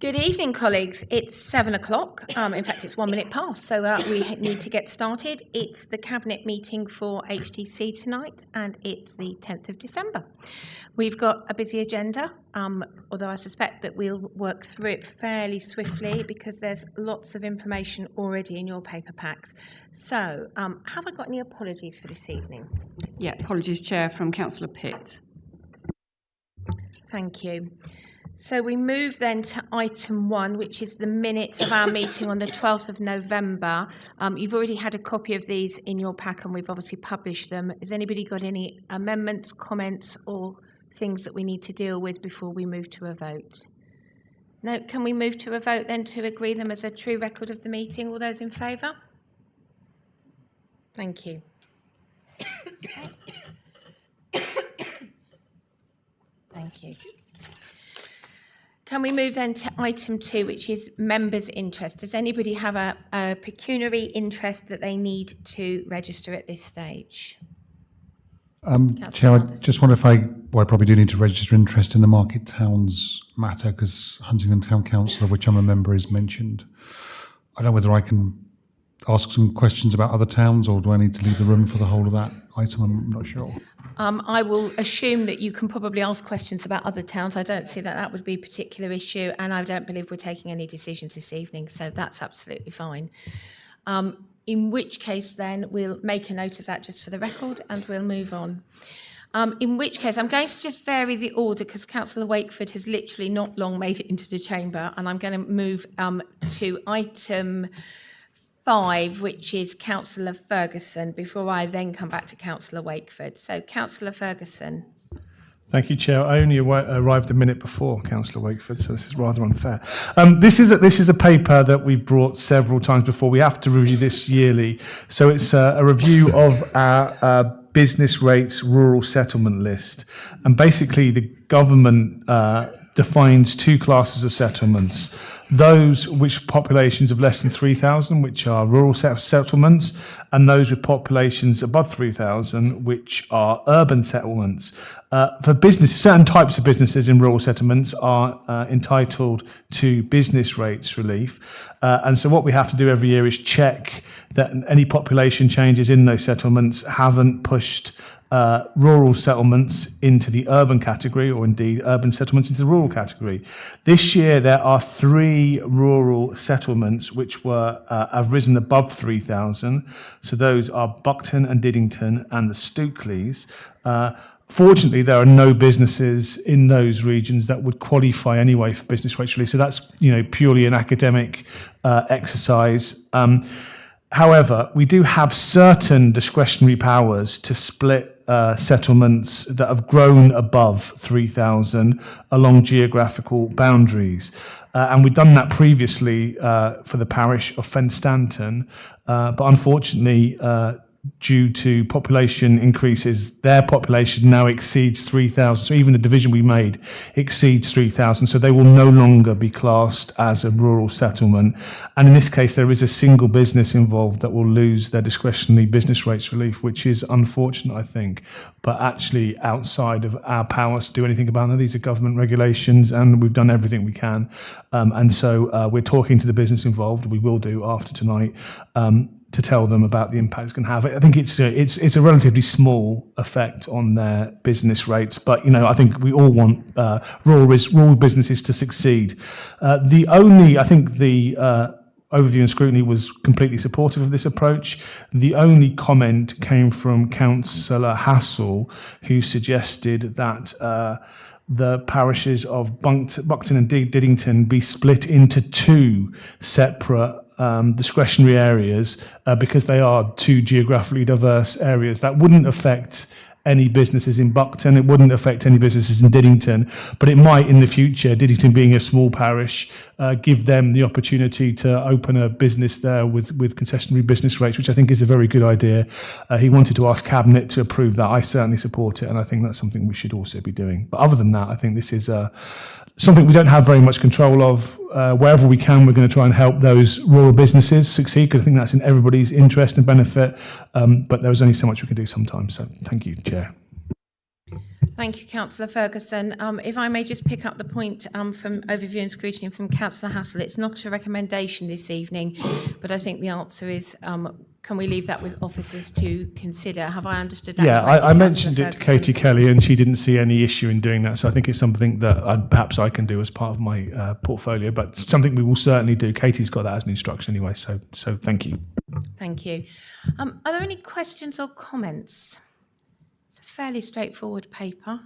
Good evening, colleagues. It's 7 o'clock. In fact, it's 1 minute past, so we need to get started. It's the Cabinet meeting for HTC tonight, and it's the 10th of December. We've got a busy agenda, although I suspect that we'll work through it fairly swiftly because there's lots of information already in your paper packs. So, have I got any apologies for this evening? Yeah, apologies, Chair, from Councillor Pitt. Thank you. So we move then to item 1, which is the minutes of our meeting on the 12th of November. You've already had a copy of these in your pack and we've obviously published them. Has anybody got any amendments, comments or things that we need to deal with before we move to a vote? No, can we move to a vote then to agree them as a true record of the meeting? All those in favour? Thank you. Thank you. Can we move then to item 2, which is members' interest? Does anybody have a pecuniary interest that they need to register at this stage? Chair, I just wonder if I probably do need to register interest in the Market Towns matter because Huntingdon Town Council, of which I'm a member, is mentioned. I don't know whether I can ask some questions about other towns or do I need to leave the room for the whole of that item? I'm not sure. I will assume that you can probably ask questions about other towns. I don't see that that would be a particular issue, and I don't believe we're taking any decisions this evening, so that's absolutely fine. In which case, then, we'll make a note of that just for the record, and we'll move on. In which case, I'm going to just vary the order because Councillor Wakeford has literally not long made it into the chamber, and I'm going to move to item 5, which is Councillor Ferguson, before I then come back to Councillor Wakeford. So, Councillor Ferguson. Thank you, Chair. I only arrived a minute before Councillor Wakeford, so this is rather unfair. This is a paper that we've brought several times before. We have to review this yearly. So it's a review of our business rates rural settlement list. And basically the government defines 2 classes of settlements. Those which populations of less than 3,000, which are rural settlements, and those with populations above 3,000, which are urban settlements. For business, certain types of businesses in rural settlements are entitled to business rates relief. And so what we have to do every year is check that any population changes in those settlements haven't pushed rural settlements into the urban category, or indeed urban settlements into the rural category. This year there are 3 rural settlements which have risen above 3,000. So those are Buckton and Diddington and the Stookleys. Fortunately, there are no businesses in those regions that would qualify anyway for business rates relief. So that's purely an academic exercise. However, we do have certain discretionary powers to split settlements that have grown above 3,000 along geographical boundaries. And we've done that previously for the parish of Fenstanton, but unfortunately, due to population increases, their population now exceeds 3,000. So even the division we made exceeds 3,000. So they will no longer be classed as a rural settlement. And in this case, there is a single business involved that will lose their discretionary business rates relief, which is unfortunate, I think, but actually outside of our powers to do anything about them. These are government regulations and we've done everything we can. And so we're talking to the business involved. We will do after tonight. To tell them about the impact it's going to have. I think it's a relatively small effect on their business rates, but I think we all want rural businesses to succeed. The overview and scrutiny was completely supportive of this approach. The only comment came from Councillor Hassell, who suggested that the parishes of Buckton and Diddington be split into 2 separate discretionary areas because they are 2 geographically diverse areas. That wouldn't affect any businesses in Buckton, it wouldn't affect any businesses in Diddington, but it might in the future, Diddington being a small parish, give them the opportunity to open a business there with concessionary business rates, which I think is a very good idea. He wanted to ask Cabinet to approve that. I certainly support it, and I think that's something we should also be doing. But other than that, I think this is something we don't have very much control of. Wherever we can, we're going to try and help those rural businesses succeed, because I think that's in everybody's interest and benefit. But there is only so much we can do sometimes. So thank you, Chair. Thank you, Councillor Ferguson. If I may just pick up the point from overview and scrutiny from Councillor Hassel, it's not a recommendation this evening, but I think the answer is, can we leave that with officers to consider? Have I understood that Yeah, correctly, I Councillor mentioned it to Ferguson? Katie Kelly, and she didn't see any issue in doing that. So I think it's something that perhaps I can do as part of my portfolio, but something we will certainly do. Katie's got that as an instruction anyway. So thank you. Thank you. Are there any questions or comments? It's a fairly straightforward paper.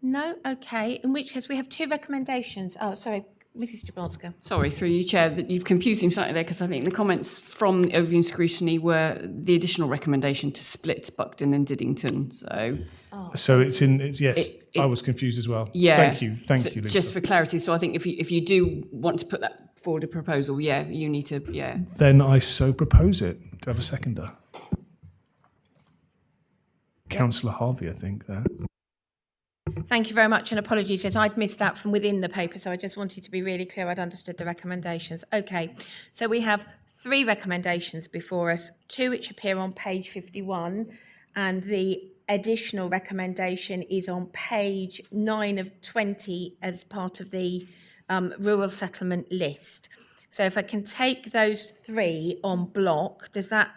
No? Okay. In which case, we have two recommendations. Oh, sorry, Mrs. Jablonska. Sorry, through you, Chair, that you've confused me slightly there because I think the comments from the overview and scrutiny were the additional recommendation to split Buckden and Diddington. So yes, I was confused as well. Yeah. Thank you, So Lisa. just for clarity, so I think if you do want to put that forward a proposal, you need to, Then I so propose it. Do I have a seconder? Councillor Harvey, I think, there. Thank you very much, and apologies as I'd missed that from within the paper, so I just wanted to be really clear I'd understood the recommendations. Okay, so we have three recommendations before us, two which appear on page 51, and the additional recommendation is on page 9 of 20 as part of the rural settlement list. So if I can take those three on block, does that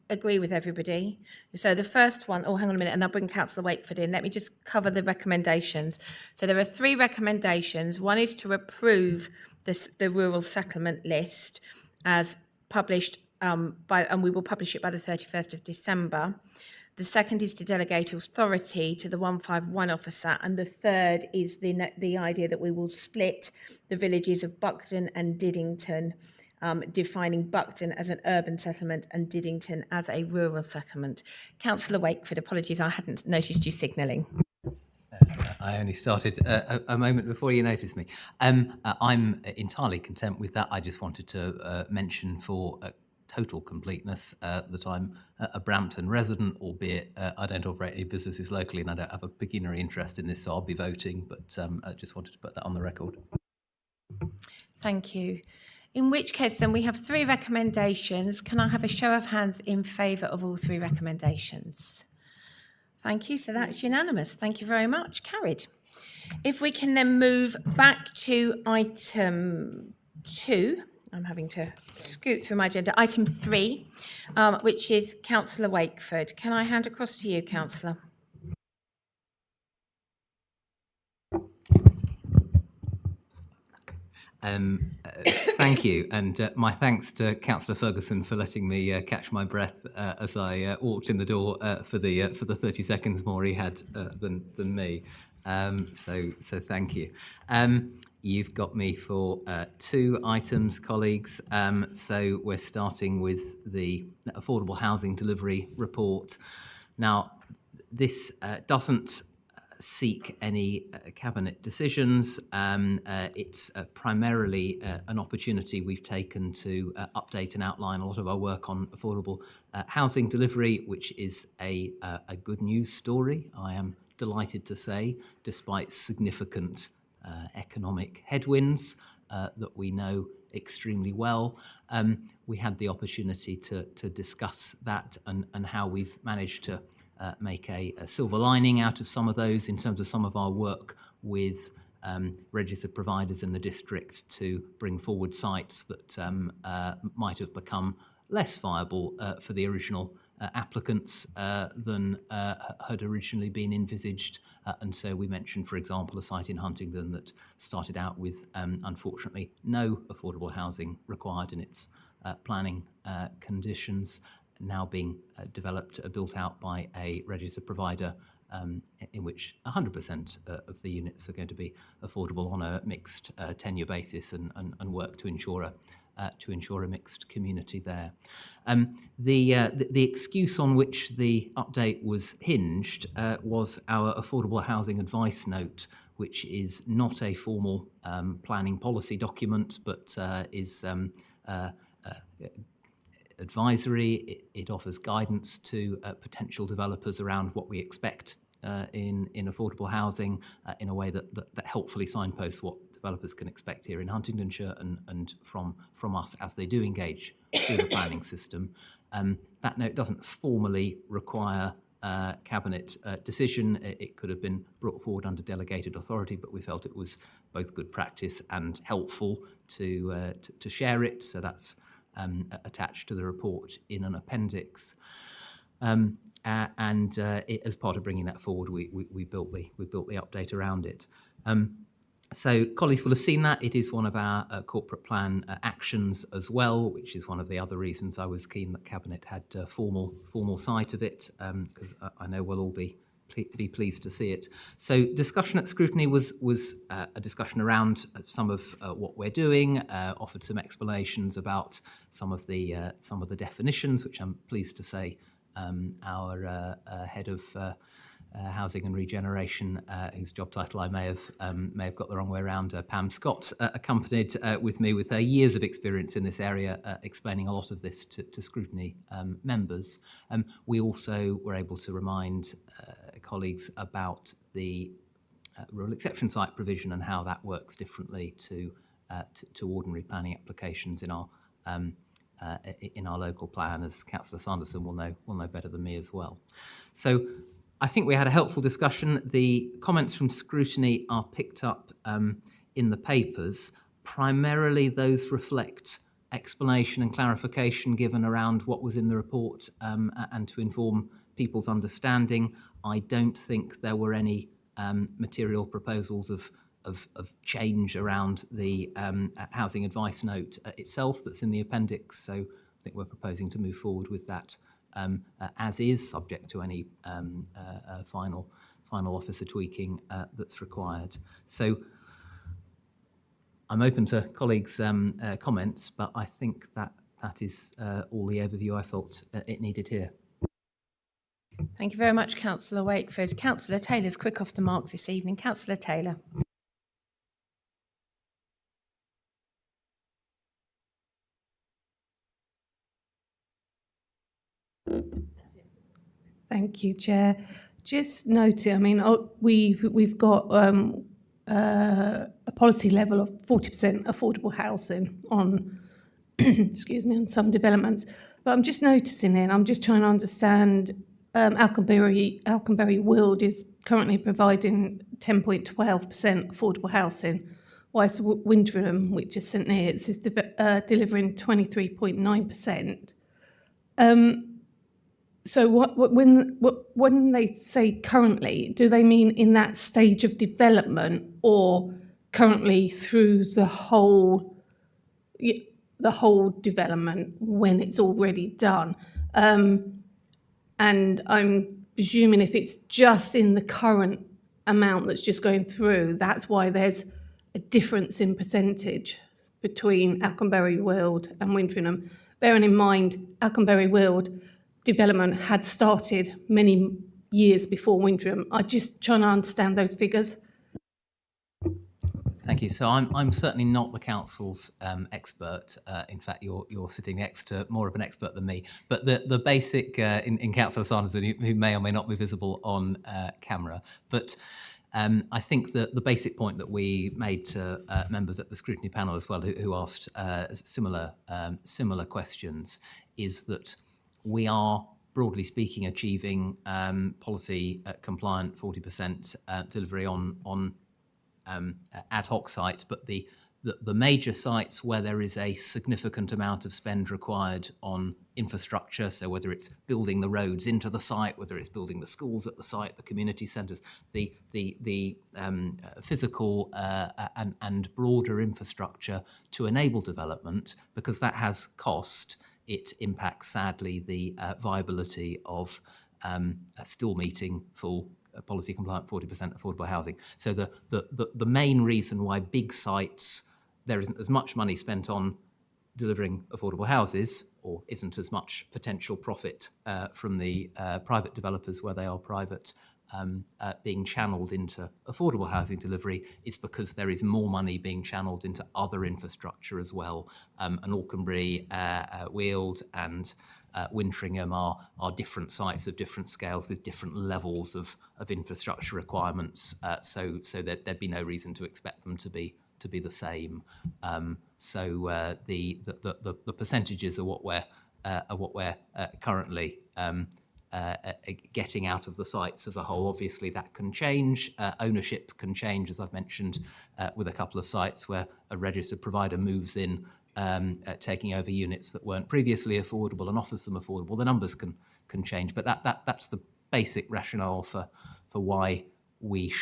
agree with everybody? So the first one, hang on a minute, and I'll bring Councillor Wakeford in. Let me just cover the recommendations. So there are three recommendations. One is to approve the rural settlement list as published and we will publish it by the 31st of December. The second is to delegate authority to the 151 officer, and the third is the idea that we will split the villages of Buckden and Diddington, defining Buckden as an urban settlement and Diddington as a rural settlement. Councillor Wakeford, apologies, I hadn't noticed you signalling. I only started a moment before you noticed me. I'm entirely content with that. I just wanted to mention for total completeness that I'm a Brampton resident, albeit I don't operate any businesses locally and I don't have a pecuniary interest in this, so I'll be voting, but I just wanted to put that on the record. Thank you. In which case, then, we have three recommendations. Can I have a show of hands in favour of all three recommendations? Thank you. So that's unanimous. Thank you very much. Carried. If we can then move back to item 2. I'm having to scoot through my agenda. Item 3, which is Councillor Wakeford. Can I hand across to you, Councillor? Thank you, and my thanks to Councillor Ferguson for letting me catch my breath as I walked in the door for the 30 seconds more he had than me. So thank you. You've got me for 2 items, colleagues. So we're starting with the Affordable Housing Delivery Report. Now, this doesn't seek any cabinet decisions. It's primarily an opportunity we've taken to update and outline a lot of our work on affordable housing delivery, which is a good news story, I am delighted to say, despite significant economic headwinds that we know extremely well. We had the opportunity to discuss that and how we've managed to make a silver lining out of some of those in terms of some of our work with registered providers in the district to bring forward sites that might have become less viable for the original applicants than had originally been envisaged. And so we mentioned, for example, a site in Huntingdon that started out with, unfortunately, no affordable housing required in its planning conditions, now being developed, built out by a registered provider in which 100% of the units are going to be affordable on a mixed tenure basis and work to ensure a mixed community there. The excuse on which the update was hinged was our affordable housing advice note, which is not a formal planning policy document, but is advisory. It offers guidance to potential developers around what we expect in affordable housing in a way that helpfully signposts what developers can expect here in Huntingdonshire and from us as they do engage through the planning system. That note doesn't formally require cabinet decision. It could have been brought forward under delegated authority, but we felt it was both good practice and helpful to share it. So that's attached to the report in an appendix. As part of bringing that forward, we built the update around it. So colleagues will have seen that. It is one of our corporate plan actions as well, which is one of the other reasons I was keen that Cabinet had formal sight of it, because I know we'll all be pleased to see it. So discussion at scrutiny was a discussion around some of what we're doing, offered some explanations about some of the definitions, which I'm pleased to say our head of Housing and Regeneration, whose job title I may have got the wrong way around, Pam Scott, accompanied with me with her years of experience in this area, explaining a lot of this to scrutiny members. We also were able to remind colleagues about the rural exception site provision and how that works differently to ordinary planning applications in our local plan, as Councillor Sanderson will know better than me as well. So I think we had a helpful discussion. The comments from scrutiny are picked up in the papers. Primarily those reflect explanation and clarification given around what was in the report and to inform people's understanding. I don't think there were any material proposals of change around the housing advice note itself that's in the appendix. So I think we're proposing to move forward with that as is, subject to any final officer tweaking that's required. So I'm open to colleagues' comments, but I think that is all the overview I felt it needed here. Thank you very much, Councillor Wakeford. Councillor Taylor's quick off the mark this evening. Councillor Taylor. Thank you, Chair. Just noting, I mean, we've got a policy level of 40% affordable housing on, excuse me, on some developments. But I'm just noticing it, and I'm just trying to understand. Alconbury Weald is currently providing 10.12% affordable housing, whilst Wintringham, which is St Neots, is delivering 23.9%. So when they say currently, do they mean in that stage of development or currently through the whole development when it's already done? And I'm presuming if it's just in the current amount that's just going through, that's why there's a difference in percentage between Alconbury Weald and Wintringham. Bearing in mind, Alconbury Weald development had started many years before Wintringham. I'm just trying to understand those figures. Thank you. So I'm certainly not the council's expert. In fact, you're sitting next to more of an expert than me. But the basic in Councillor Sanderson, who may or may not be visible on camera, but I think that the basic point that we made to members at the scrutiny panel as well, who asked similar questions, is that we are, broadly speaking, achieving policy compliant 40% delivery on ad hoc sites, but the major sites where there is a significant amount of spend required on infrastructure, so whether it's building the roads into the site, whether it's building the schools at the site, the community centres, the physical and broader infrastructure to enable development, because that has cost, it impacts sadly the viability of still meeting full policy compliant 40% affordable housing. So the main reason why big sites, there isn't as much money spent on delivering affordable houses, or isn't as much potential profit from the private developers where they are private being channeled into affordable housing delivery, is because there is more money being channeled into other infrastructure as well. And Alconbury, Weald and Wintringham are different sites of different scales with different levels of infrastructure requirements. So there'd be no reason to expect them to be the same. So the percentages are what we're currently getting out of the sites as a whole. Obviously, that can change. Ownership can change, as I've mentioned, with a couple of sites where a registered provider moves in, taking over units that weren't previously affordable and offers them affordable. The numbers can change, but that's the basic rationale for why we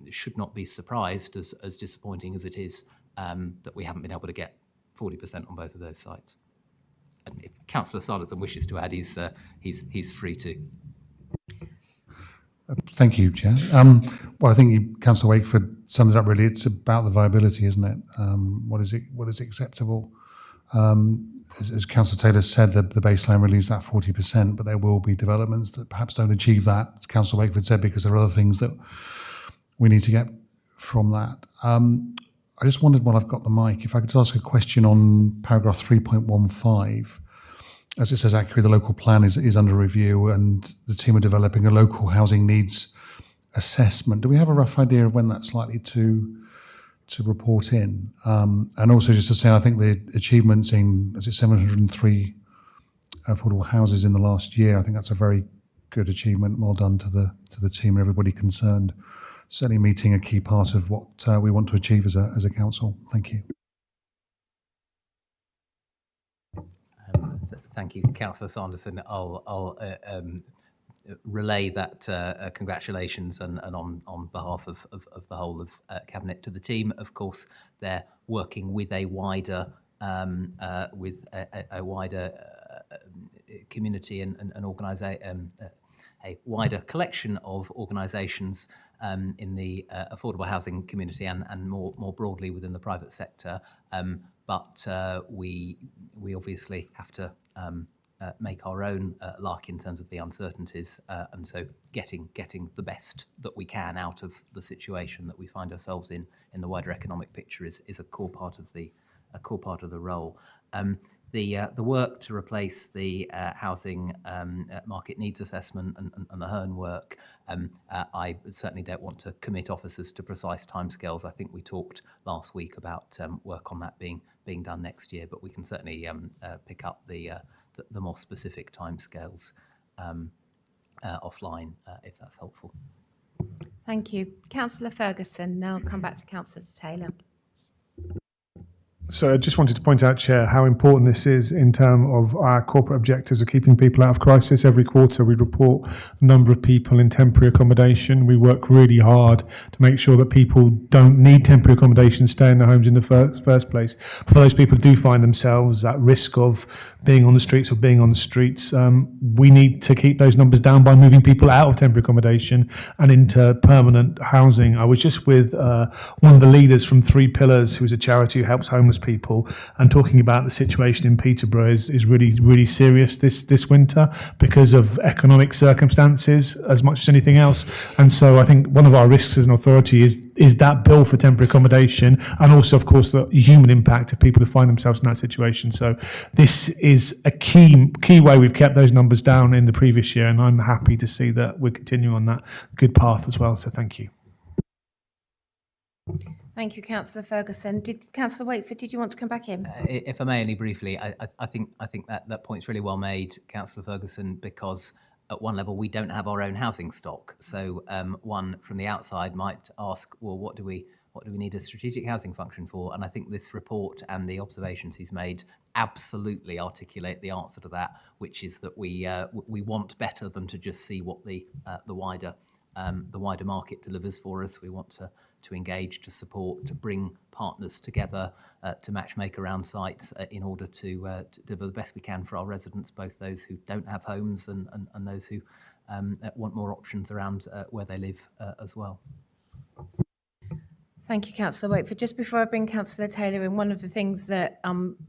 should not be surprised, as disappointing as it is, that we haven't been able to get 40% on both of those sites. And if Councillor Sanderson wishes to add, he's free to. Thank you, Chair. Well, I think Councillor Wakeford summed it up really. It's about the viability, isn't it? What is acceptable? As Councillor Taylor said, the baseline really is that 40%, but there will be developments that perhaps don't achieve that, as Councillor Wakeford said, because there are other things that we need to get from that. I just wondered, while I've got the mic, if I could ask a question on paragraph 3.15. As it says, actually, the local plan is under review and the team are developing a local housing needs assessment. Do we have a rough idea of when that's likely to report in? And also just to say, I think the achievements in, 703 affordable houses in the last year, I think that's a very good achievement. Well done to the team and everybody concerned. Certainly meeting a key part of what we want to achieve as a council. Thank you. Thank you, Councillor Sanderson. I'll relay that congratulations and on behalf of the whole of Cabinet to the team. Of course, they're working with a wider community and organisation, a wider collection of organisations in the affordable housing community and more broadly within the private sector. But we obviously have to make our own luck in terms of the uncertainties, and so getting the best that we can out of the situation that we find ourselves in the wider economic picture is a core part of the role. The work to replace the housing market needs assessment and the Herne work, I certainly don't want to commit officers to precise timescales. I think we talked last week about work on that being done next year, but we can certainly pick up the more specific timescales offline if that's helpful. Thank you. Councillor Ferguson. Now I'll come back to Councillor Taylor. So I just wanted to point out, Chair, how important this is in terms of our corporate objectives of keeping people out of crisis. Every quarter we report the number of people in temporary accommodation. We work really hard to make sure that people don't need temporary accommodation, stay in their homes in the first place. For those people who do find themselves at risk of being on the streets, we need to keep those numbers down by moving people out of temporary accommodation and into permanent housing. I was just with one of the leaders from Three Pillars, who is a charity who helps homeless people, and talking about the situation in Peterborough is really, really serious this winter because of economic circumstances as much as anything else. And so I think one of our risks as an authority is that bill for temporary accommodation, and also, of course, the human impact of people who find themselves in that situation. So this is a key way we've kept those numbers down in the previous year, and I'm happy to see that we're continuing on that good path as well. So thank you. Thank you, Councillor Ferguson. Councillor Wakeford, did you want to come back in? If I may, only briefly, I think that point's really well made, Councillor Ferguson, because at one level we don't have our own housing stock. So one from the outside might ask, well, what do we need a strategic housing function for? And I think this report and the observations he's made absolutely articulate the answer to that, which is that we want better than to just see what the wider market delivers for us. We want to engage, to support, to bring partners together, to matchmake around sites in order to deliver the best we can for our residents, both those who don't have homes and those who want more options around where they live as well. Thank you, Councillor Wakeford. Just before I bring Councillor Taylor in, one of the things that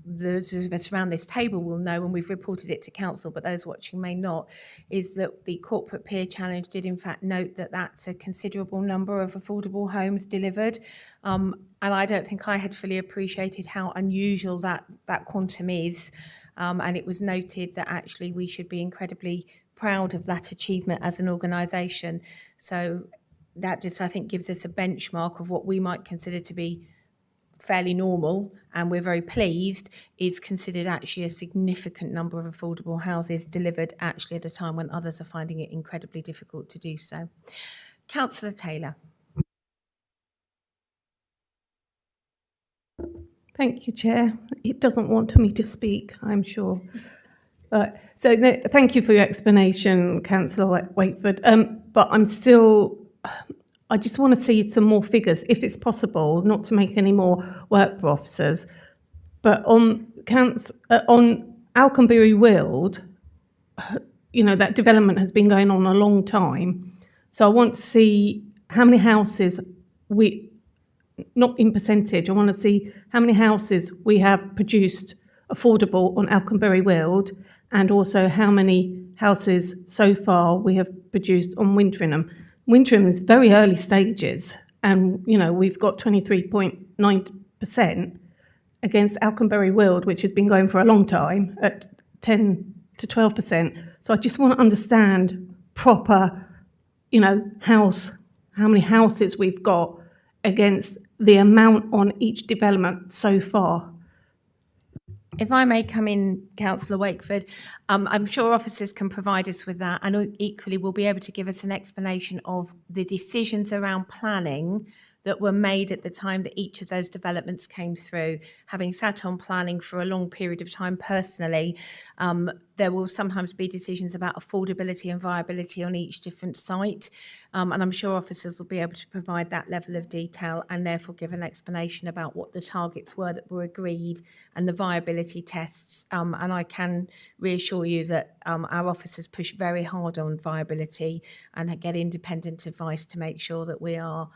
those of us around this table will know, and we've reported it to Council, but those watching may not, is that the Corporate Peer Challenge did in fact note that that's a considerable number of affordable homes delivered. And I don't think I had fully appreciated how unusual that quantum is. And it was noted that actually we should be incredibly proud of that achievement as an organisation. So that just, I think, gives us a benchmark of what we might consider to be fairly normal and we're very pleased, is considered actually a significant number of affordable houses delivered actually at a time when others are finding it incredibly difficult to do so. Councillor Taylor. Thank you, Chair. It doesn't want me to speak, I'm sure. So no, thank you for your explanation, Councillor Wakeford. But I just want to see some more figures, if it's possible, not to make any more work for officers. But on Alconbury Weald, that development has been going on a long time. So I want to see how many houses not in percentage, I want to see how many houses we have produced affordable on Alconbury Weald, and also how many houses so far we have produced on Wintringham. Wintringham is very early stages, and we've got 23.9% against Alconbury Weald, which has been going for a long time, at 10 to 12%. So I just want to understand proper, how many houses we've got against the amount on each development so far. If I may come in, Councillor Wakeford, I'm sure officers can provide us with that, and equally will be able to give us an explanation of the decisions around planning that were made at the time that each of those developments came through. Having sat on planning for a long period of time personally, there will sometimes be decisions about affordability and viability on each different site, and I'm sure officers will be able to provide that level of detail and therefore give an explanation about what the targets were that were agreed and the viability tests. And I can reassure you that our officers push very hard on viability and get independent advice to make sure that we are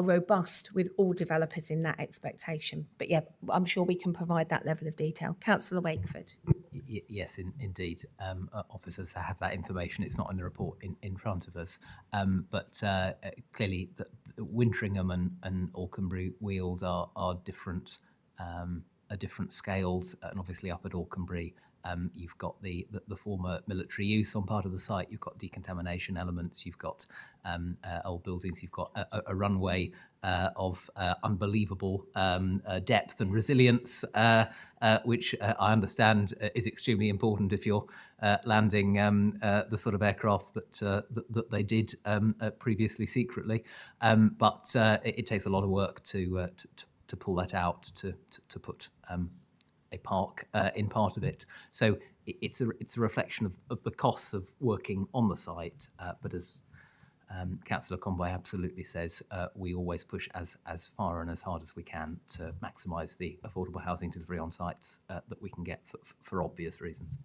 robust with all developers in that expectation. But yeah, I'm sure we can provide that level of detail. Councillor Wakeford. Yes, indeed. Officers have that information. It's not in the report in front of us. But clearly, the Wintringham and Alconbury Weald are different scales, and obviously up at Alconbury, you've got the former military use on part of the site. You've got decontamination elements. You've got old buildings. You've got a runway of unbelievable depth and resilience, which I understand is extremely important if you're landing the sort of aircraft that they did previously secretly. But it takes a lot of work to pull that out, to put a park in part of it. So it's a reflection of the costs of working on the site. But as Councillor Conboy absolutely says, we always push as far and as hard as we can to maximise the affordable housing delivery on sites that we can get for obvious reasons.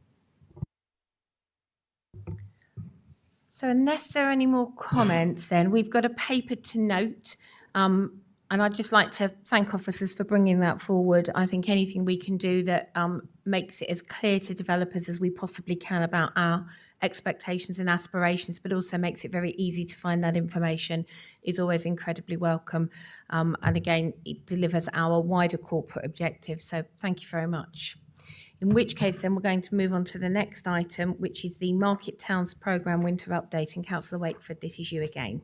So unless there are any more comments, then we've got a paper to note. And I'd just like to thank officers for bringing that forward. I think anything we can do that makes it as clear to developers as we possibly can about our expectations and aspirations, but also makes it very easy to find that information, is always incredibly welcome. And again, it delivers our wider corporate objective. So thank you very much. In which case, then we're going to move on to the next item, which is the Market Towns Programme Winter Update. And Councillor Wakeford, this is you again.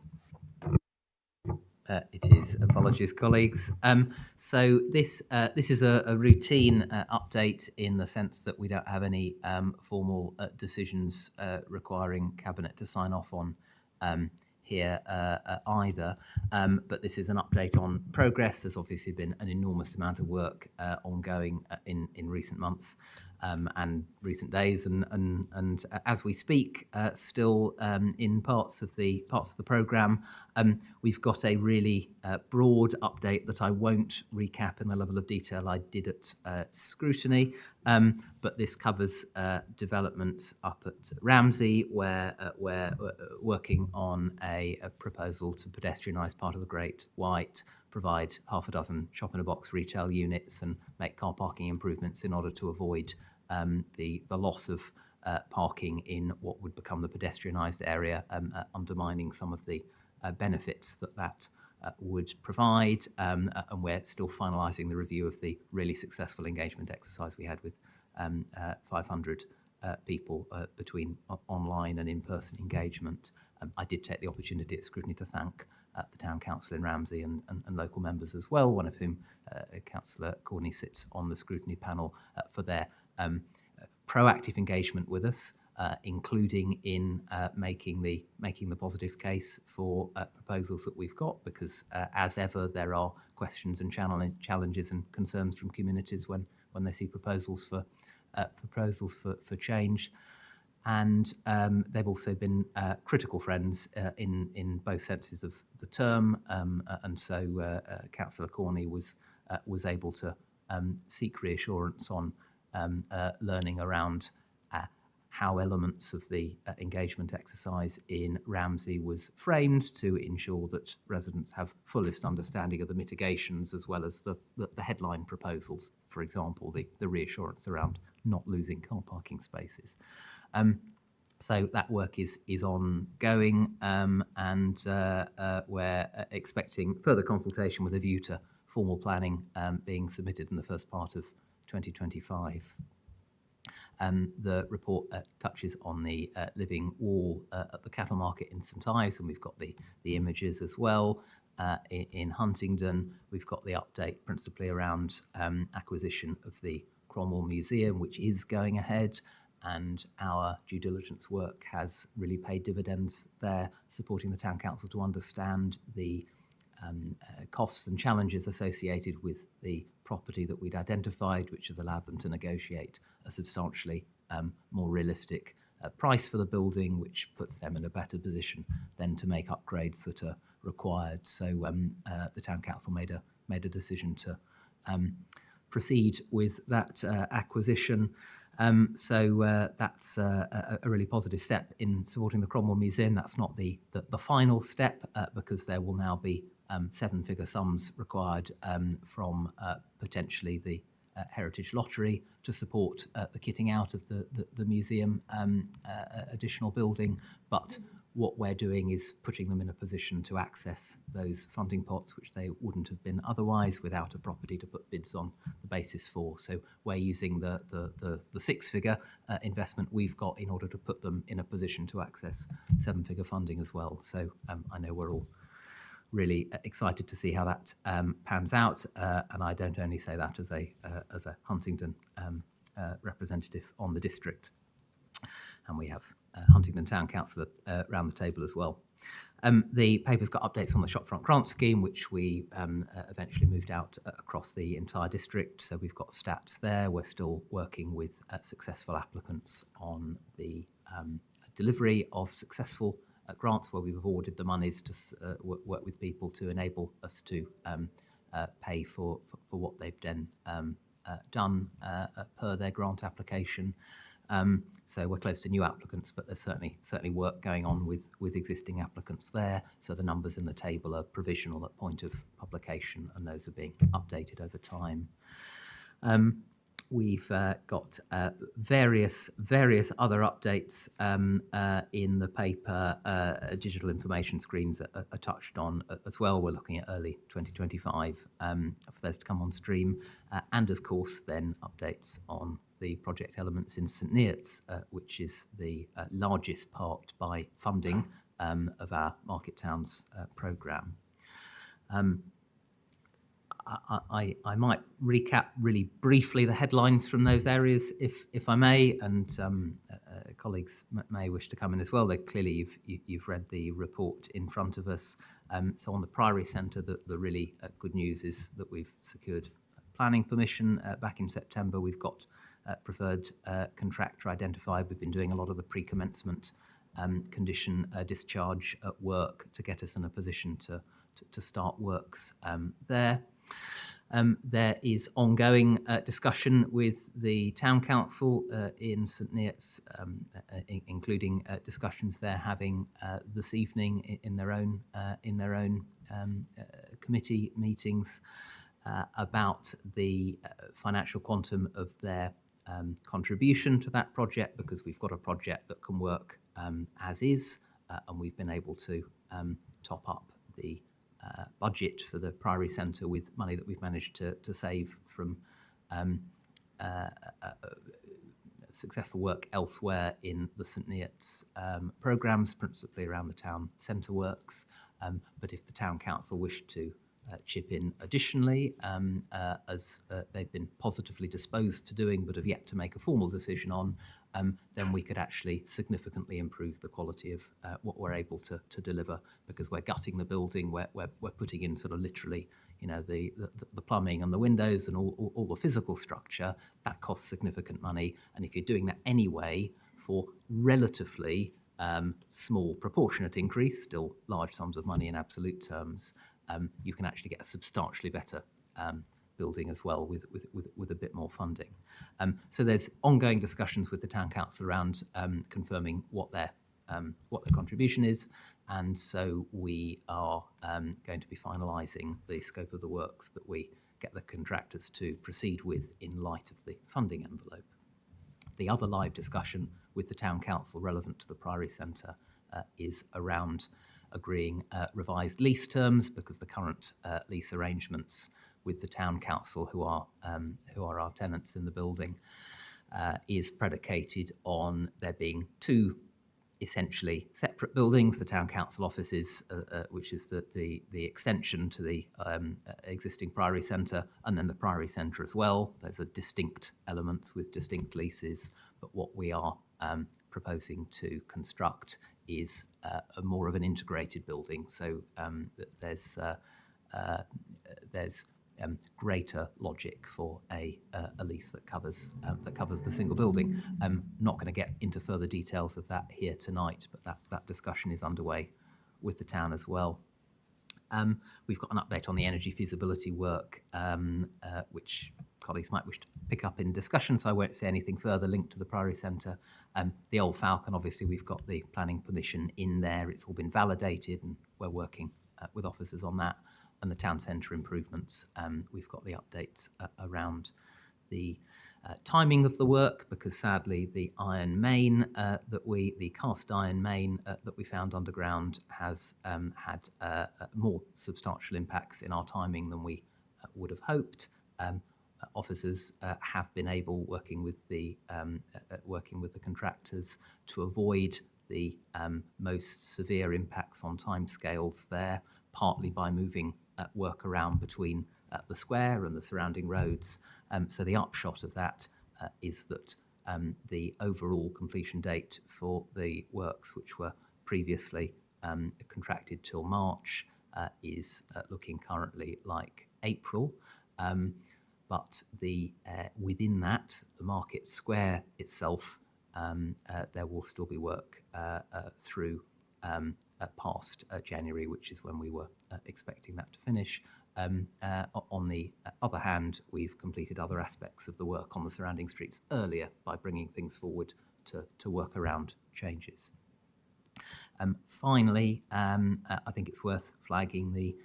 It is. Apologies, colleagues. So this is a routine update in the sense that we don't have any formal decisions requiring Cabinet to sign off on here either. But this is an update on progress. There's obviously been an enormous amount of work ongoing in recent months and recent days, and as we speak, still in parts of the programme. We've got a really broad update that I won't recap in the level of detail I did at scrutiny, but this covers developments up at Ramsey, where we're working on a proposal to pedestrianise part of the Great White, provide half a dozen shop-in-a-box retail units and make car parking improvements in order to avoid the loss of parking in what would become the pedestrianised area, undermining some of the benefits that would provide. And we're still finalising the review of the really successful engagement exercise we had with 500 people between online and in-person engagement. I did take the opportunity at scrutiny to thank the Town Council in Ramsey and local members as well, one of whom, Councillor Corney, sits on the scrutiny panel, for their proactive engagement with us, including in making the positive case for proposals that we've got, because as ever there are questions and challenges and concerns from communities when they see proposals for change. And they've also been critical friends in both senses of the term, and so Councillor Corney was able to seek reassurance on learning around how elements of the engagement exercise in Ramsey was framed to ensure that residents have fullest understanding of the mitigations as well as the headline proposals, for example, the reassurance around not losing car parking spaces. So that work is ongoing, and we're expecting further consultation with a view to formal planning being submitted in the first part of 2025. The report touches on the living wall at the cattle market in St Ives, and we've got the images as well. In Huntingdon, we've got the update principally around acquisition of the Cromwell Museum, which is going ahead, and our due diligence work has really paid dividends there, supporting the Town Council to understand the costs and challenges associated with the property that we'd identified, which has allowed them to negotiate a substantially more realistic price for the building, which puts them in a better position then to make upgrades that are required. So the Town Council made a decision to proceed with that acquisition. So that's a really positive step in supporting the Cromwell Museum. That's not the final step, because there will now be seven-figure sums required from potentially the Heritage Lottery to support the kitting out of the museum additional building. But what we're doing is putting them in a position to access those funding pots, which they wouldn't have been otherwise without a property to put bids on the basis for. So we're using the six-figure investment we've got in order to put them in a position to access seven-figure funding as well. So I know we're all really excited to see how that pans out, and I don't only say that as a Huntingdon representative on the district, and we have Huntingdon Town Council around the table as well. The paper's got updates on the Shopfront Grant Scheme, which we eventually moved out across the entire district, so we've got stats there. We're still working with successful applicants on the delivery of successable grants where we've awarded the monies to work with people to enable us to pay for what they've then done per their grant application. So we're close to new applicants, but there's certainly work going on with existing applicants there. So the numbers in the table are provisional at point of publication, and those are being updated over time. We've got various other updates in the paper. Digital information screens are touched on as well. We're looking at early 2025 for those to come on stream, and of course then updates on the project elements in St Neots, which is the largest part by funding of our Market Towns programme. I might recap really briefly the headlines from those areas, if I may, and colleagues may wish to come in as well. Though clearly you've read the report in front of us. So on the Priory Centre, the really good news is that we've secured planning permission back in September. We've got preferred contractor identified. We've been doing a lot of the pre-commencement condition discharge work to get us in a position to start works there. There is ongoing discussion with the Town Council in St Neots, including discussions they're having this evening in their own committee meetings about the financial quantum of their contribution to that project, because we've got a project that can work as is, and we've been able to top up the budget for the Priory Centre with money that we've managed to save from successful work elsewhere in the St Neots programmes, principally around the town centre works. But if the town council wished to chip in additionally, as they've been positively disposed to doing but have yet to make a formal decision on, then we could actually significantly improve the quality of what we're able to deliver, because we're gutting the building, we're putting in sort of literally, you know, the plumbing and the windows and all the physical structure. That costs significant money, and if you're doing that anyway for relatively small proportionate increase, still large sums of money in absolute terms, you can actually get a substantially better building as well with a bit more funding. So there's ongoing discussions with the town council around confirming what their contribution is, and so we are going to be finalising the scope of the works that we get the contractors to proceed with in light of the funding envelope. The other live discussion with the town council relevant to the Priory Centre is around agreeing revised lease terms, because the current lease arrangements with the town council, who are our tenants in the building, is predicated on there being two essentially separate buildings: the town council offices, which is the extension to the existing Priory Centre, and then the Priory Centre as well. Those are distinct elements with distinct leases, but what we are proposing to construct is a more of an integrated building. So there's greater logic for a lease that covers the single building. I'm not going to get into further details of that here tonight, but that discussion is underway with the town as well. We've got an update on the energy feasibility work, which colleagues might wish to pick up in discussion, so I won't say anything further linked to the Priory Centre. The Old Falcon, obviously, we've got the planning permission in there. It's all been validated, and we're working with officers on that. And the town centre improvements, we've got the updates around the timing of the work, because sadly the iron main the cast iron main that we found underground has had more substantial impacts in our timing than we would have hoped. Officers have been able, working with the contractors, to avoid the most severe impacts on timescales there, partly by moving work around between the square and the surrounding roads. So the upshot of that is that the overall completion date for the works, which were previously contracted till March, is looking currently like April. But within that, the Market Square itself, there will still be work through past January, which is when we were expecting that to finish. On the other hand, we've completed other aspects of the work on the surrounding streets earlier by bringing things forward to work around changes. Finally, I think it's worth flagging the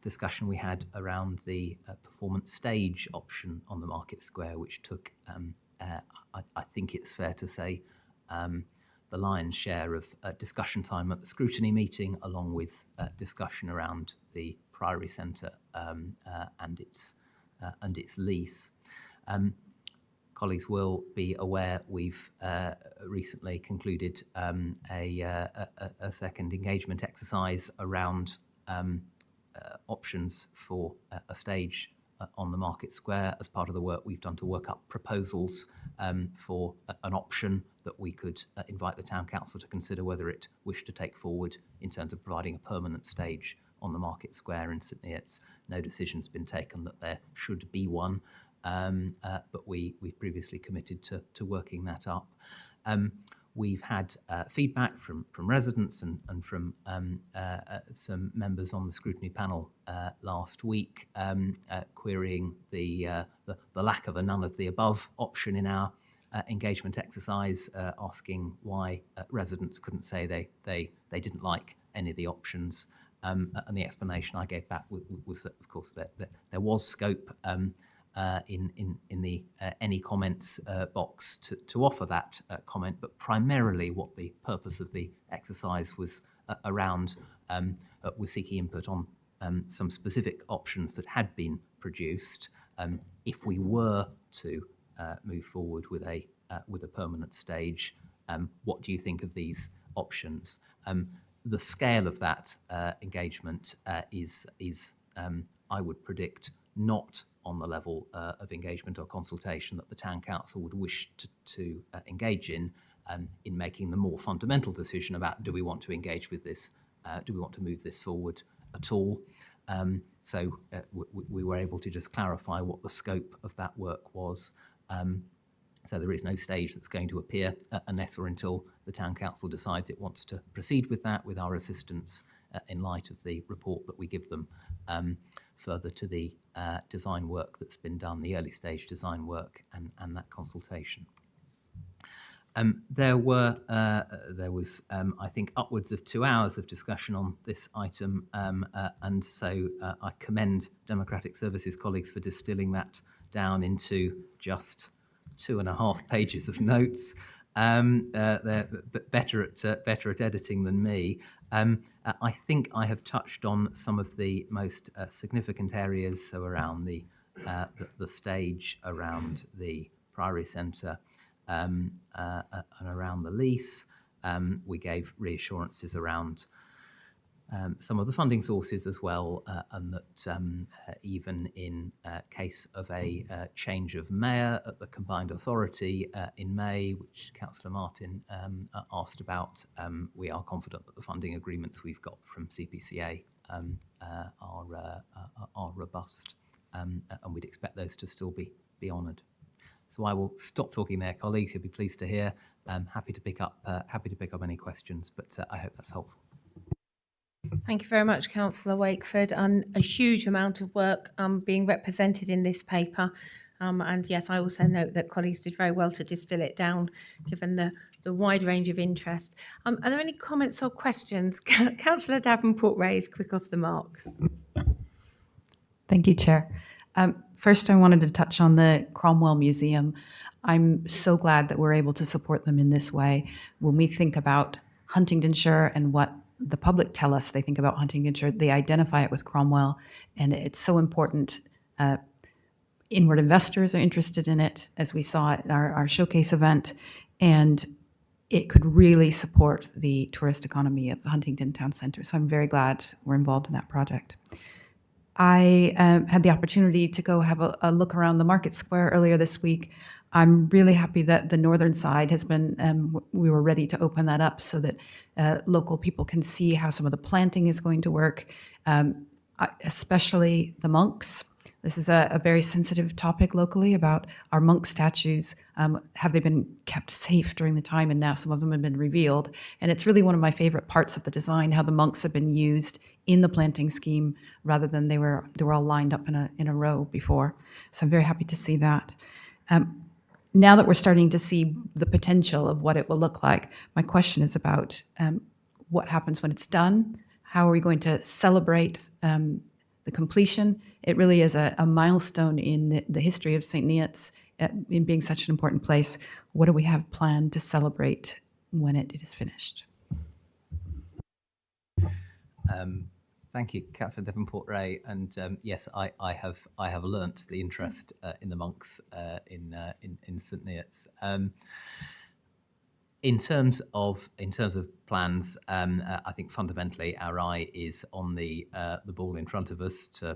discussion we had around the performance stage option on the Market Square, which took, I think it's fair to say, the lion's share of discussion time at the scrutiny meeting, along with discussion around the Priory Centre and its lease. Colleagues will be aware we've recently concluded a second engagement exercise around options for a stage on the Market Square, as part of the work we've done to work up proposals for an option that we could invite the Town Council to consider whether it wished to take forward in terms of providing a permanent stage on the Market Square in St Neots. No decision's been taken that there should be one, but we've previously committed to working that up. We've had feedback from residents and from some members on the scrutiny panel last week, querying the lack of a none of the above option in our engagement exercise, asking why residents couldn't say they didn't like any of the options. And the explanation I gave back was that, of course, that there was scope in the any comments box to offer that comment, but primarily what the purpose of the exercise was around was seeking input on some specific options that had been produced. If we were to move forward with a permanent stage, what do you think of these options? The scale of that engagement is I would predict, not on the level of engagement or consultation that the Town Council would wish to engage in making the more fundamental decision about, do we want to engage with this, do we want to move this forward at all. So we were able to just clarify what the scope of that work was. So there is no stage that's going to appear unless or until the Town Council decides it wants to proceed with that, with our assistance in light of the report that we give them, further to the design work that's been done, the early stage design work and that consultation. There was, I think, upwards of 2 hours of discussion on this item, and so I commend Democratic Services colleagues for distilling that down into just 2.5 pages of notes. They're better at editing than me. I think I have touched on some of the most significant areas, so around the stage, around the Priory Centre, and around the lease. We gave reassurances around some of the funding sources as well, and that even in case of a change of mayor at the combined authority in May, which Councillor Martin asked about, we are confident that the funding agreements we've got from CPCA are robust, and we'd expect those to still be honoured. So I will stop talking there, colleagues. You'll be pleased to hear. Happy to pick up any questions, but I hope that's helpful. Thank you very much, Councillor Wakeford, and a huge amount of work being represented in this paper. And yes, I also note that colleagues did very well to distill it down, given the wide range of interest. Are there any comments or questions? Councillor Davenport-Ray is quick off the mark. Thank you, Chair. First, I wanted to touch on the Cromwell Museum. I'm so glad that we're able to support them in this way. When we think about Huntingdonshire and what the public tell us they think about Huntingdonshire, they identify it with Cromwell, and it's so important. Inward investors are interested in it, as we saw at our showcase event, and it could really support the tourist economy of Huntingdon Town Centre. So I'm very glad we're involved in that project. I had the opportunity to go have a look around the Market Square earlier this week. I'm really happy that the northern side has been, we were ready to open that up so that local people can see how some of the planting is going to work, especially the monks. This is a very sensitive topic locally about our monk statues. Have they been kept safe during the time? And now some of them have been revealed. And it's really one of my favorite parts of the design, how the monks have been used in the planting scheme rather than they were all lined up in a row before. So I'm very happy to see that. Now that we're starting to see the potential of what it will look like, my question is about what happens when it's done. How are we going to celebrate the completion? It really is a milestone in the history of St. Neots in being such an important place. What do we have planned to celebrate when it is finished? Thank you, Councillor Davenport-Ray, and yes, I have learnt the interest in the monks in St. Neots. In terms of plans, I think fundamentally our eye is on the ball in front of us. To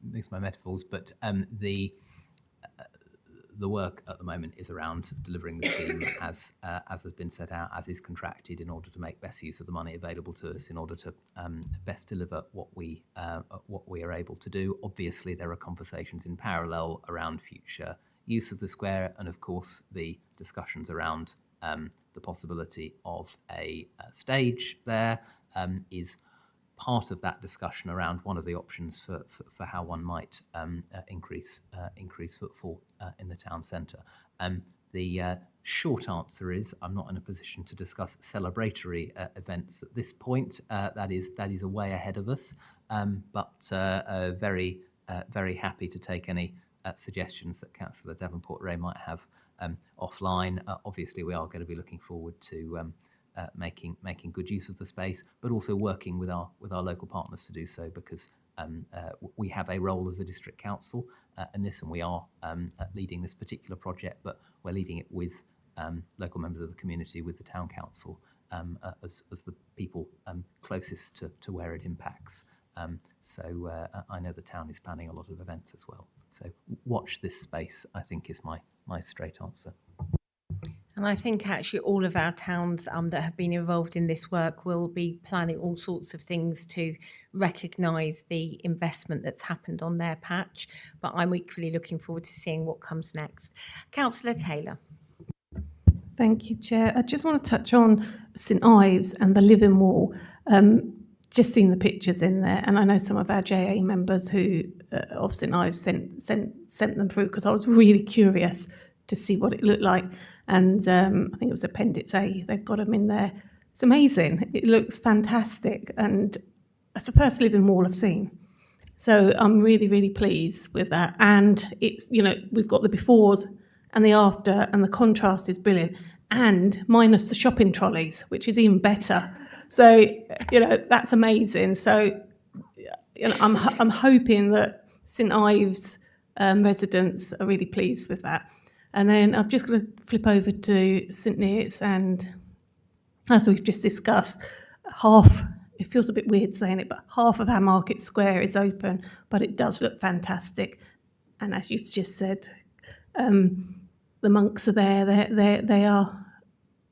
mix my metaphors, but the work at the moment is around delivering the scheme as has been set out, as is contracted, in order to make best use of the money available to us, in order to best deliver what we are able to do. Obviously, there are conversations in parallel around future use of the square, and of course the discussions around the possibility of a stage there is part of that discussion around one of the options for how one might increase footfall in the town centre. The short answer is I'm not in a position to discuss celebratory events at this point. That is a way ahead of us, but very happy to take any suggestions that Councillor Davenport-Ray might have offline. Obviously, we are going to be looking forward to making good use of the space, but also working with our local partners to do so, because we have a role as a district council in this, and we are leading this particular project, but we're leading it with local members of the community, with the town council, as the people closest to where it impacts. So I know the town is planning a lot of events as well. So watch this space, I think, is my straight answer. And I think actually all of our towns that have been involved in this work will be planning all sorts of things to recognise the investment that's happened on their patch. But I'm equally looking forward to seeing what comes next. Councillor Taylor. Thank you, Chair. I just want to touch on St Ives and the Living Wall. Just seen the pictures in there, and I know some of our JA members who of St Ives sent them through because I was really curious to see what it looked like. And I think it was Appendix A. They've got them in there. It's amazing. It looks fantastic, and it's the first living wall I've seen. So I'm really, really pleased with that. And it's, you know, we've got the befores and the after, and the contrast is brilliant. And minus the shopping trolleys, which is even better. So, you know, that's amazing. So, you know, I'm hoping that St Ives residents are really pleased with that. And then I'm just going to flip over to St Neots, and as we've just discussed, it feels a bit weird saying it, but half of our market square is open, but it does look fantastic. And as you've just said, the monks are there. They are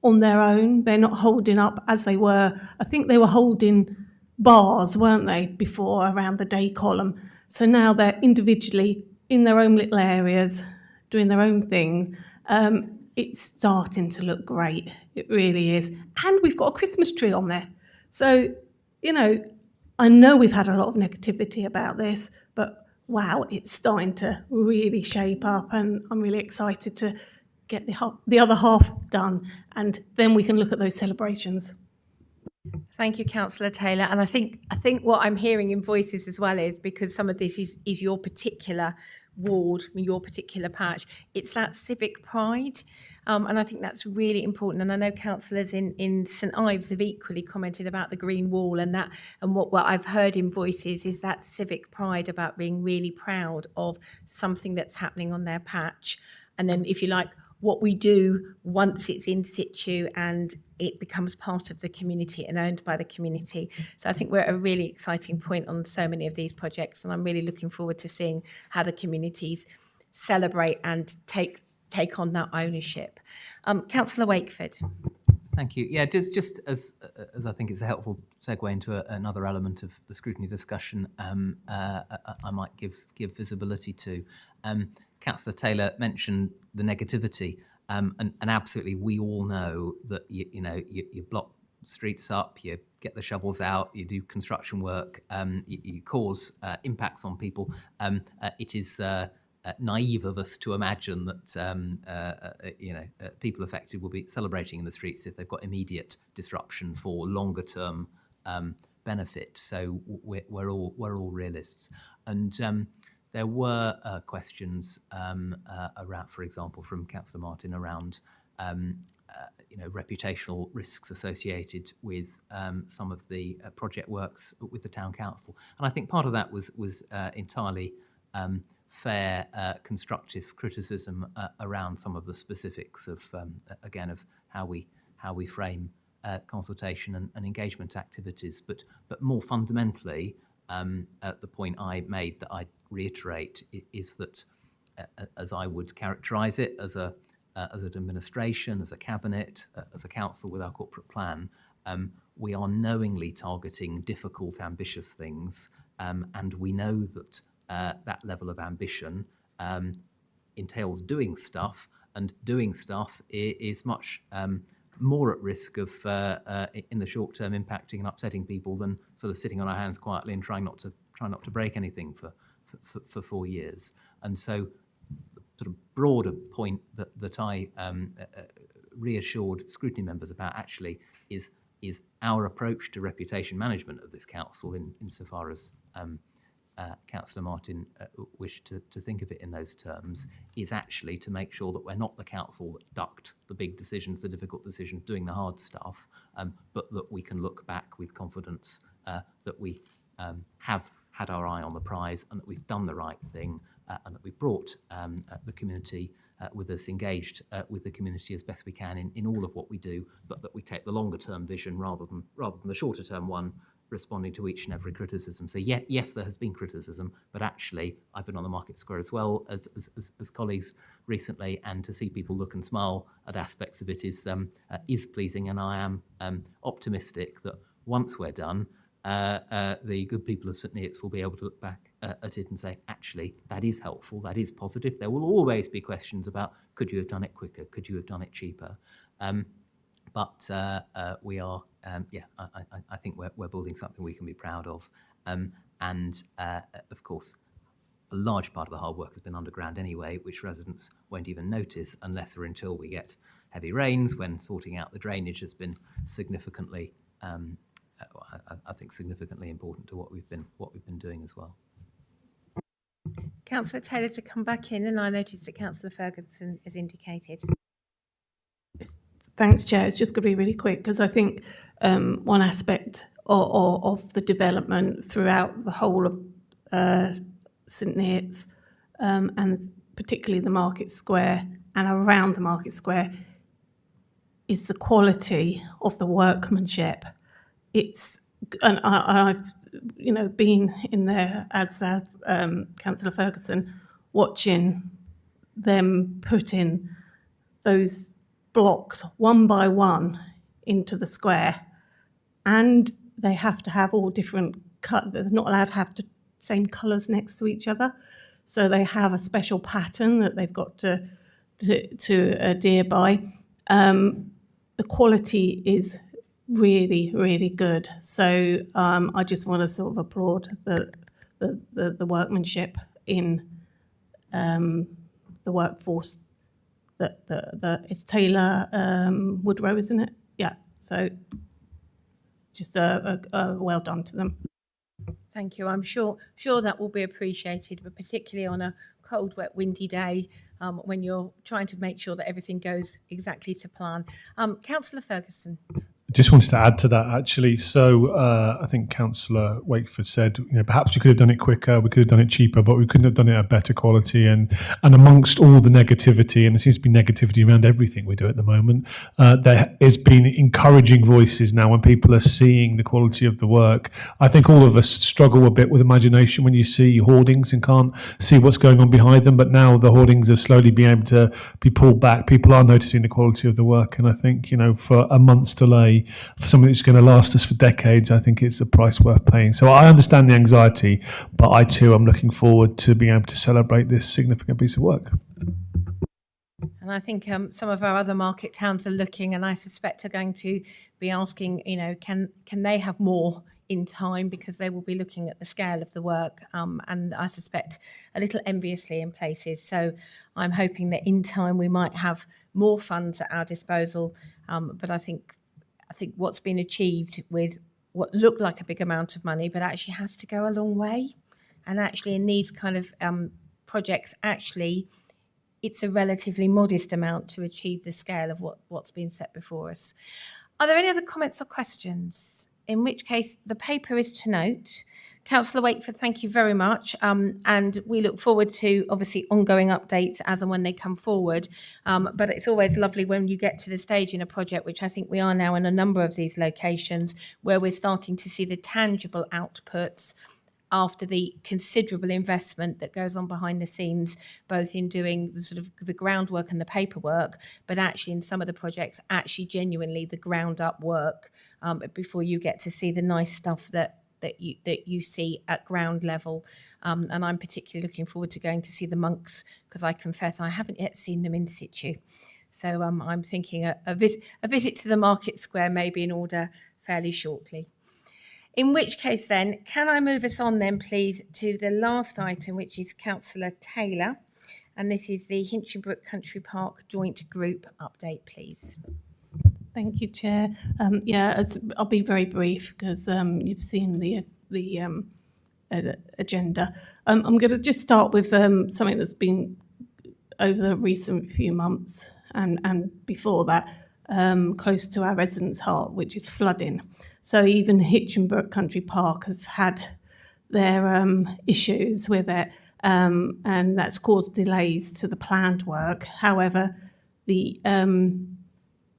on their own. They're not holding up as they were. I think they were holding bars, weren't they, before around the day column. So now they're individually in their own little areas, doing their own thing. It's starting to look great. It really is. And we've got a Christmas tree on there. So, you know, I know we've had a lot of negativity about this, but wow, it's starting to really shape up, and I'm really excited to get the other half done, and then we can look at those celebrations. Thank you, Councillor Taylor. And I think what I'm hearing in voices as well is, because some of this is your particular ward, your particular patch, it's that civic pride. And I think that's really important. And I know councillors in St Ives have equally commented about the green wall, and what I've heard in voices is that civic pride about being really proud of something that's happening on their patch. And then, if you like, what we do once it's in situ and it becomes part of the community and owned by the community. So I think we're at a really exciting point on so many of these projects, and I'm really looking forward to seeing how the communities celebrate and take on that ownership. Councillor Wakeford. Thank you. Yeah, just as I think it's a helpful segue into another element of the scrutiny discussion, I might give visibility to. Councillor Taylor mentioned the negativity, and absolutely, we all know that you block streets up, you get the shovels out, you do construction work, you cause impacts on people. It is naive of us to imagine that people affected will be celebrating in the streets if they've got immediate disruption for longer term benefit. So we're all realists, and there were questions around, for example, from Councillor Martin around reputational risks associated with some of the project works with the town council, and I think part of that was entirely fair, constructive criticism around some of the specifics of how we frame consultation and engagement activities, but more fundamentally, the point I made that I reiterate is that, as I would characterise it, as an administration, as a cabinet, as a council with our corporate plan, we are knowingly targeting difficult, ambitious things, and we know that that level of ambition entails doing stuff, and doing stuff is much more at risk of, in the short term, impacting and upsetting people than sort of sitting on our hands quietly and trying not to break anything for 4 years. And so, the sort of broader point that I reassured scrutiny members about actually is our approach to reputation management of this council, insofar as Councillor Martin wished to think of it in those terms, is actually to make sure that we're not the council that ducked the big decisions, the difficult decisions, doing the hard stuff, but that we can look back with confidence that we have had our eye on the prize, and that we've done the right thing, and that we've brought the community with us, engaged with the community as best we can in all of what we do, but that we take the longer term vision rather than the shorter term one, responding to each and every criticism. So yes, there has been criticism, but actually I've been on the Market Square as well as colleagues recently, and to see people look and smile at aspects of it is pleasing, and I am optimistic that once we're done, the good people of St Neots will be able to look back at it and say, actually, that is helpful, that is positive. There will always be questions about, could you have done it quicker? Could you have done it cheaper? But we are, I think we're building something we can be proud of. And of course, a large part of the hard work has been underground anyway, which residents won't even notice unless or until we get heavy rains, when sorting out the drainage has been significantly, I think, significantly important to what we've been doing as well. Councillor Taylor to come back in, and I noticed that Councillor Ferguson has indicated. Thanks, Chair. It's just going to be really quick because I think one aspect of the development throughout the whole of St Neots, and particularly the Market Square and around the Market Square, is the quality of the workmanship. And I've been in there as Councillor Ferguson, watching them put in those blocks one by one into the square, and they have to have all different cut. They're not allowed to have the same colours next to each other, so they have a special pattern that they've got to adhere by. The quality is really, really good. So I just want to sort of applaud the workmanship in the workforce that it's Taylor Woodrow, isn't it? Yeah. So just a well done to them. Thank you. I'm sure that will be appreciated, but particularly on a cold, wet, windy day, when you're trying to make sure that everything goes exactly to plan. Councillor Ferguson. Just wanted to add to that, actually. So I think Councillor Wakeford said, perhaps we could have done it quicker, we could have done it cheaper, but we couldn't have done it at better quality. And amongst all the negativity, and there seems to be negativity around everything we do at the moment, there has been encouraging voices now when people are seeing the quality of the work. I think all of us struggle a bit with imagination when you see hoardings and can't see what's going on behind them. But now the hoardings are slowly being able to be pulled back. People are noticing the quality of the work. And I think, for a month's delay, for something that's going to last us for decades, I think it's a price worth paying. So I understand the anxiety, but I too am looking forward to being able to celebrate this significant piece of work. And I think some of our other market towns are looking, and I suspect are going to be asking, can they have more in time, because they will be looking at the scale of the work, and I suspect a little enviously in places. So I'm hoping that in time we might have more funds at our disposal, but I think what's been achieved with what looked like a big amount of money, but actually has to go a long way. And actually in these kind of projects, actually, it's a relatively modest amount to achieve the scale of what's been set before us. Are there any other comments or questions? In which case, the paper is to note. Councillor Wakeford, thank you very much. And we look forward to, obviously, ongoing updates as and when they come forward. But it's always lovely when you get to the stage in a project, which I think we are now in a number of these locations, where we're starting to see the tangible outputs after the considerable investment that goes on behind the scenes, both in doing the sort of the groundwork and the paperwork, but actually in some of the projects, actually genuinely the ground up work, before you get to see the nice stuff that you see at ground level. And I'm particularly looking forward to going to see the monks, because I confess I haven't yet seen them in situ. So I'm thinking a visit to the Market Square may be in order fairly shortly. In which case then, can I move us on then, please, to the last item, which is Councillor Taylor. And this is the Hinchinbrook Country Park Joint Group update, please. Thank you, Chair. I'll be very brief because you've seen the agenda. I'm going to just start with something that's been over the recent few months and before that, close to our residents' heart, which is flooding. So even Hinchinbrook Country Park has had issues with it, and that's caused delays to the planned work. However, the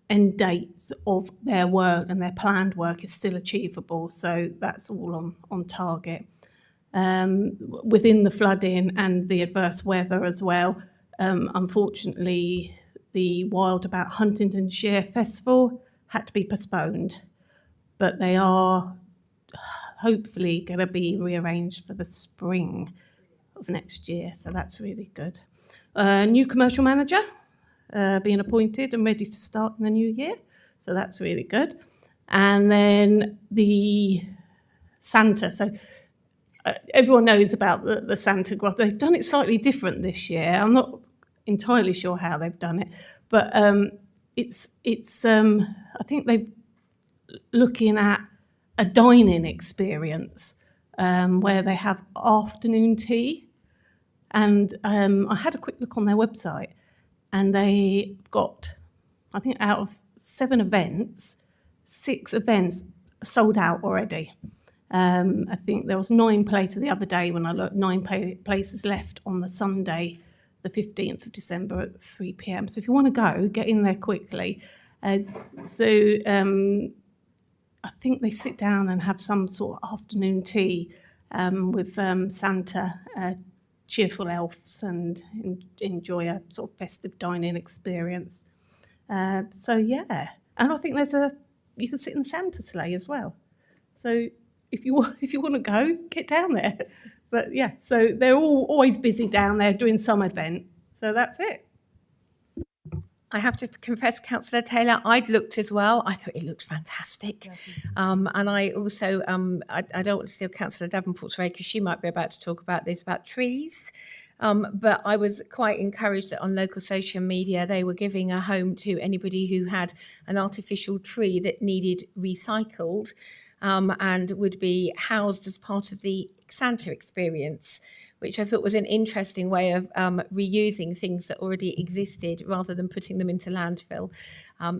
end dates of their work and their planned work is still achievable, so that's all on target. Within the flooding and the adverse weather as well, unfortunately, the Wild About Huntingdonshire Festival had to be postponed, but they are hopefully going to be rearranged for the spring of next year, so that's really good. New commercial manager being appointed and ready to start in the new year, so that's really good. And then the Santa, so everyone knows about the Santa Grotto. They've done it slightly different this year. I'm not entirely sure how they've done it, but it's I think they're looking at a dining experience where they have afternoon tea. And I had a quick look on their website, and they've got, I think out of 7 events, 6 events sold out already. I think there was 9 places the other day when I looked, 9 places left on the Sunday, the 15th of December at 3 p.m. So if you want to go, get in there quickly. I think they sit down and have some sort of afternoon tea with Santa, cheerful elves, and enjoy a sort of festive dining experience. So yeah, and I think you can sit in the Santa sleigh as well. So if you want to go, get down there. But yeah, so they're always busy down there doing some event. So that's it. I have to confess, Councillor Taylor, I'd looked as well. I thought it looked fantastic. And I also, I don't want to steal Councillor Davenport's ray because she might be about to talk about this, about trees. But I was quite encouraged that on local social media, they were giving a home to anybody who had an artificial tree that needed recycled and would be housed as part of the Santa experience, which I thought was an interesting way of reusing things that already existed rather than putting them into landfill.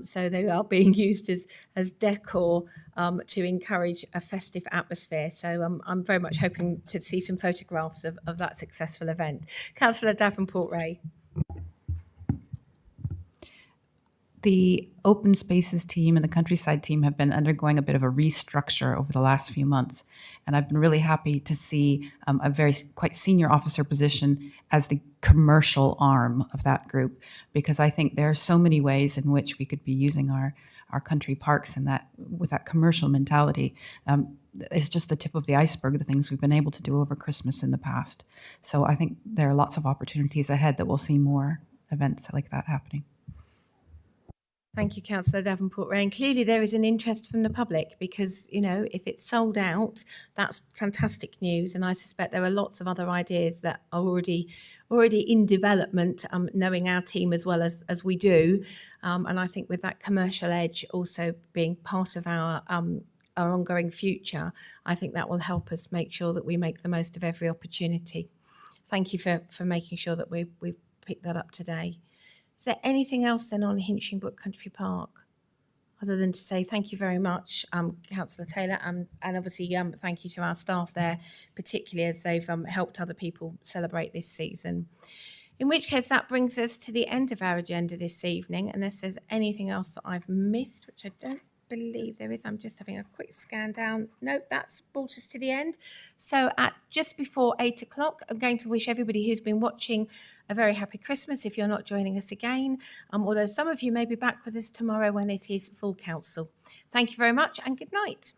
So they are being used as decor to encourage a festive atmosphere. So I'm very much hoping to see some photographs of that successful event. Councillor Davenport-Ray. The open spaces team and the countryside team have been undergoing a bit of a restructure over the last few months. And I've been really happy to see a very quite senior officer position as the commercial arm of that group, because I think there are so many ways in which we could be using our country parks and that with that commercial mentality. It's just the tip of the iceberg, the things we've been able to do over Christmas in the past. So I think there are lots of opportunities ahead that we'll see more events like that happening. Thank you, Councillor Davenport-Ray. And clearly there is an interest from the public because, you know, if it's sold out, that's fantastic news. And I suspect there are lots of other ideas that are already in development, knowing our team as well as we do. And I think with that commercial edge also being part of our ongoing future, I think that will help us make sure that we make the most of every opportunity. Thank you for making sure that we picked that up today. Is there anything else then on Hinchingbrook Country Park, other than to say thank you very much, Councillor Taylor, and obviously thank you to our staff there, particularly as they've helped other people celebrate this season. In which case that brings us to the end of our agenda this evening, unless there's anything else that I've missed, which I don't believe there is. I'm just having a quick scan down. Nope, that's brought us to the end. So at just before 8 o'clock, I'm going to wish everybody who's been watching a very happy Christmas if you're not joining us again, although some of you may be back with us tomorrow when it is full council. Thank you very much and good night.